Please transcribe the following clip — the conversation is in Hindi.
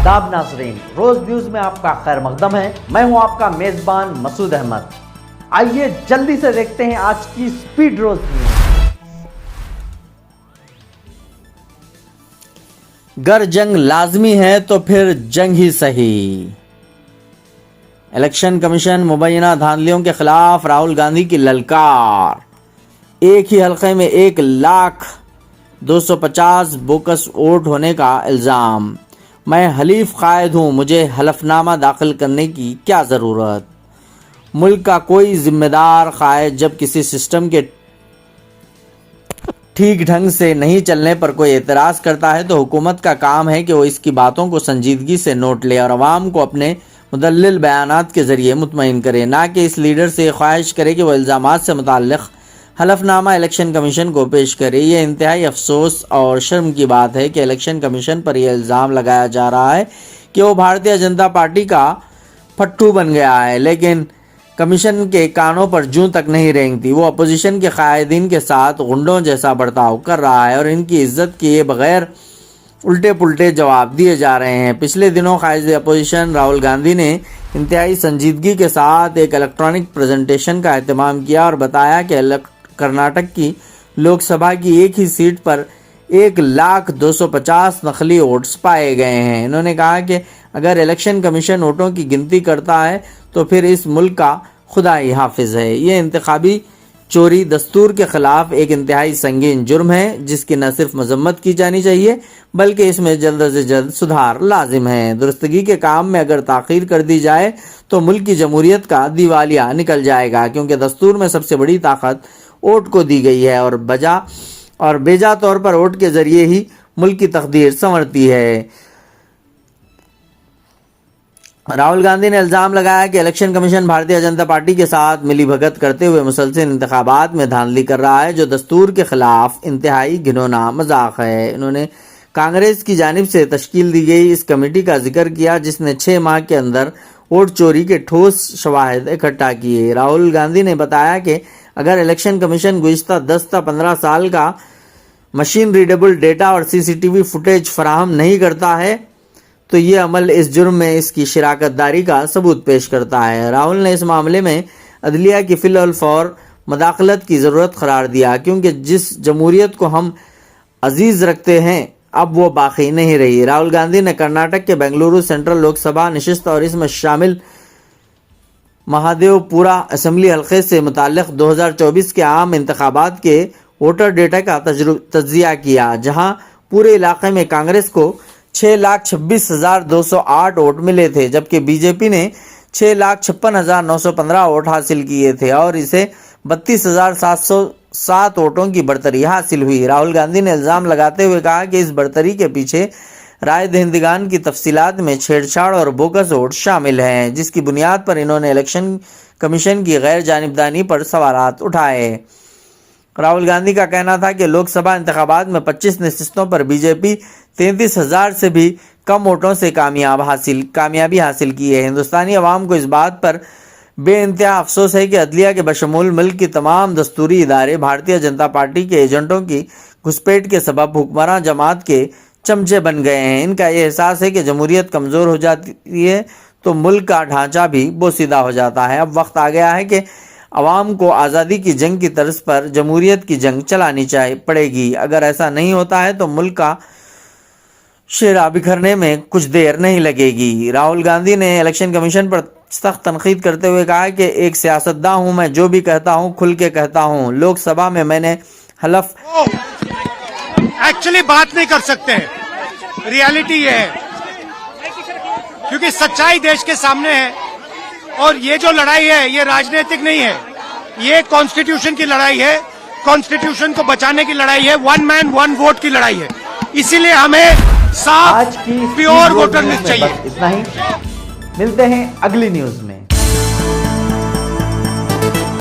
आदाब नाज़रीन, रोज न्यूज में आपका खैर मकदम है। मैं हूं आपका मेजबान मसूद अहमद। आइए जल्दी से देखते हैं आज की स्पीड रोज न्यूज। गर जंग लाजमी है तो फिर जंग ही सही। इलेक्शन कमीशन मुबैना धांधलियों के खिलाफ राहुल गांधी की ललकार। एक ही हलके में 1,0250 बोकस वोट होने का इल्ज़ाम। मैं हलीफ कायद हूँ, मुझे हलफनामा दाखिल करने की क्या ज़रूरत। मुल्क का कोई जिम्मेदार कायद जब किसी सिस्टम के ठीक ढंग से नहीं चलने पर कोई एतराज़ करता है तो हुकूमत का काम है कि वो इसकी बातों को संजीदगी से नोट ले और अवाम को अपने मुदल्लिल बयानात के ज़रिए मुतमईन करे, ना कि इस लीडर से ख्वाहिश करे कि वह इल्ज़ामात से मुताल्लिक़ हलफनामा इलेक्शन कमीशन को पेश करे। ये इंतहाई अफसोस और शर्म की बात है कि इलेक्शन कमीशन पर यह इल्ज़ाम लगाया जा रहा है कि वो भारतीय जनता पार्टी का फट्टू बन गया है, लेकिन कमीशन के कानों पर जूं तक नहीं रेंगती। वो अपोजिशन के कायदीन के साथ गुंडों जैसा बर्ताव कर रहा है और इनकी इज्जत किए बगैर उल्टे पुल्टे जवाब दिए जा रहे हैं। पिछले दिनों कायदे अपोजिशन राहुल गांधी ने इंतहाई संजीदगी के साथ एक इलेक्ट्रॉनिक प्रेजेंटेशन का एहतमाम किया और बताया कि कर्नाटक की लोकसभा की एक ही सीट पर 1,0250 नकली वोट्स पाए गए हैं। इन्होंने कहा कि अगर इलेक्शन कमीशन वोटों की गिनती करता है तो फिर इस मुल्क का खुदा ही हाफिज है। ये इंतखाबी चोरी दस्तूर के खिलाफ एक इंतहाई संगीन जुर्म है जिसकी न सिर्फ मजम्मत की जानी चाहिए बल्कि इसमें जल्द से जल्द सुधार लाजिम है। दुरुस्तगी के काम में अगर ताख़ीर कर दी जाए तो मुल्क की जमहूरियत का दिवालिया निकल जाएगा, क्योंकि दस्तूर में सबसे बड़ी ताकत वोट को दी गई है और बेजा तौर पर वोट के जरिए ही मुल्क की तकदीर संवरती है। राहुल गांधी ने इल्ज़ाम लगाया कि election commission Bharatiya Janata party के साथ मिलीभगत करते हुए मुसलसल इंतखाबात में धांधली कर रहा है, जो दस्तूर के खिलाफ इंतहाई घिनौना मजाक है। इन्होंने कांग्रेस की जानिब से तश्कील दी गई इस कमेटी का जिक्र किया जिसने 6 माह के अंदर वोट चोरी के ठोस शवाहिद इकट्ठा किए। राहुल गांधी ने बताया कि अगर इलेक्शन कमीशन गुज़िश्ता 10-15 साल का मशीन रीडेबल डेटा और CCTV फुटेज फराहम नहीं करता है तो ये अमल इस जुर्म में इसकी शिराकतदारी का सबूत पेश करता है। राहुल ने इस मामले में अदलिया की फिल और फौर मदाखलत की ज़रूरत करार दिया, क्योंकि जिस जमहूरियत को हम अजीज़ रखते हैं अब वो बाकी नहीं रही। राहुल गांधी ने कर्नाटक के बेंगलुरु सेंट्रल लोकसभा नशिस्त और इसमें शामिल महादेवपुरा असम्बली हल्के से मुताल्लिक़ 2024 के आम इंतखाबात के वोटर डेटा का तज्जिया किया, जहां पूरे इलाके में कांग्रेस को 6,26,208 वोट मिले थे, जबकि बीजेपी ने 6,56,915 वोट हासिल किए थे और इसे 32,707 वोटों की बढ़तरी हासिल हुई। राहुल गांधी ने इल्ज़ाम लगाते हुए कहा कि इस बढ़तरी के पीछे राय दहिंदगान की तफसीलात में छेड़छाड़ और बोगस वोट शामिल हैं, जिसकी बुनियाद पर इन्होंने इलेक्शन कमीशन की गैर जानिबदारी पर सवालात उठाए। राहुल गांधी का कहना था कि लोकसभा इंतखाबात में 25 नशिस्तों पर बीजेपी 33,000 से भी कम वोटों से कामयाबी हासिल की है। हिंदुस्तानी अवाम को इस बात पर बेइंतहा अफसोस है कि अदलिया के बशमूल मुल्क की तमाम दस्तूरी इदारे भारतीय जनता पार्टी के एजेंटों की घुसपैठ के सबब हुक्मरान जमात के चमचे बन गए हैं। इनका यह एहसास है कि जमहूरियत कमज़ोर हो जाती है तो मुल्क का ढांचा भी बोसीदा हो जाता है। अब वक्त आ गया है कि अवाम को आज़ादी की जंग की तर्ज पर जमहूरियत की जंग चलानी पड़ेगी। अगर ऐसा नहीं होता है तो मुल्क का शेरा बिखरने में कुछ देर नहीं लगेगी। राहुल गांधी ने इलेक्शन कमीशन पर सख्त तनकीद करते हुए कहा कि एक सियासतदान हूँ, मैं जो भी कहता हूँ खुल के कहता हूँ। लोकसभा में मैंने हलफ एक्चुअली बात नहीं कर सकते हैं, रियलिटी ये है, क्योंकि सच्चाई देश के सामने है और ये जो लड़ाई है ये राजनीतिक नहीं है, ये कॉन्स्टिट्यूशन की लड़ाई है, कॉन्स्टिट्यूशन को बचाने की लड़ाई है, 1 मैन 1 वोट की लड़ाई है। इसीलिए हमें साफ प्योर वोटर लिस्ट चाहिए। इतना ही, मिलते हैं अगली न्यूज में।